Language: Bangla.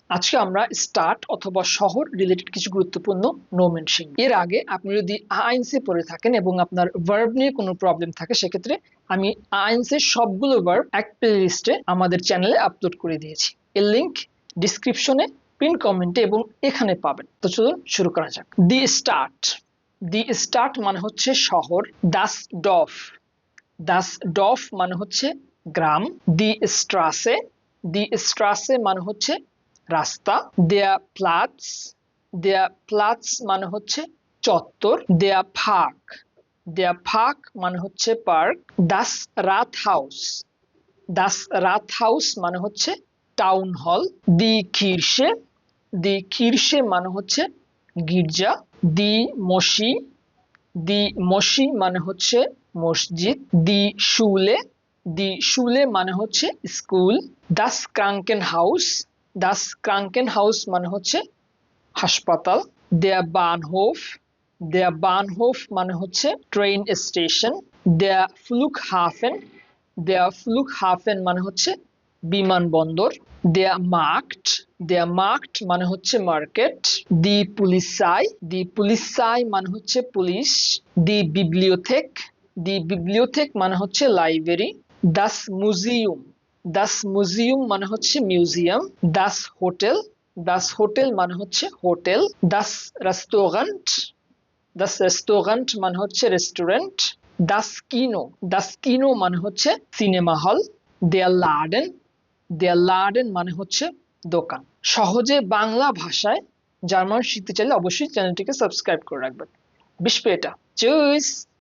আজকে আমরা স্টার্ট অথবা শহর রিলেটেড কিছু গুরুত্বপূর্ণ নোমেন শিখব। এর আগে আপনি যদি আইএনসি পড়ে থাকেন এবং আপনার ভার্ব নিয়ে কোনো প্রবলেম থাকে, সেক্ষেত্রে আমি আইএনসির সবগুলো ভার্ব এক প্লেলিস্টে আমাদের চ্যানেলে আপলোড করে দিয়েছি। এর লিংক ডিসক্রিপশনে, পিন কমেন্টে এবং এখানে পাবেন। তো চলুন শুরু করা যাক। দি স্টার্ট। দি স্টার্ট মানে হচ্ছে শহর। দাস ডফ। দাস ডফ মানে হচ্ছে গ্রাম। দি স্ট্রাসে। দি স্ট্রাসে মানে হচ্ছে রাস্তা। দেয়া প্লাটস। দেয়া প্লাটস মানে হচ্ছে চত্বর। দেয়া ফাক। দেয়া ফাক মানে হচ্ছে পার্ক। দাস রাত হাউস। দাস রাত হাউস মানে হচ্ছে টাউন হল। দি খিরসে। দি খিরসে মানে হচ্ছে গির্জা। দি মসি। দি মসি মানে হচ্ছে মসজিদ। দি শুলে। দি শুলে মানে হচ্ছে স্কুল। দাস ক্রাঙ্কেন হাউস। দাস ক্রাঙ্কেন হাউস মানে হচ্ছে হাসপাতাল। দেয়া বানহোফ। দেয়া বানহোফ মানে হচ্ছে ট্রেন স্টেশন। দেয়া ফ্লুক হাফেন। দেয়া ফ্লুক হাফেন মানে হচ্ছে বিমানবন্দর। দেয়া মার্কট। দেয়া মার্কট মানে হচ্ছে মার্কেট। দি পুলিসাই। দি পুলিসাই মানে হচ্ছে পুলিশ। দি বিবলিওথেক। দি বিবলিওথেক মানে হচ্ছে library. Das museum. Das museum মানে হচ্ছে museum. Das hotel. Das hotel মানে হচ্ছে hotel. Das restaurant. Das restaurant মানে হচ্ছে রেস্টুরেন্ট। দাস কিনো। দাস কিনো মানে হচ্ছে সিনেমা হল। দেয়ার লার্ডেন। দেয়ার লার্ডেন মানে হচ্ছে দোকান। সহজে বাংলা ভাষায় জার্মান শিখতে চাইলে অবশ্যই চ্যানেলটিকে সাবস্ক্রাইব করে রাখবেন। বিশ পেটা চুইস।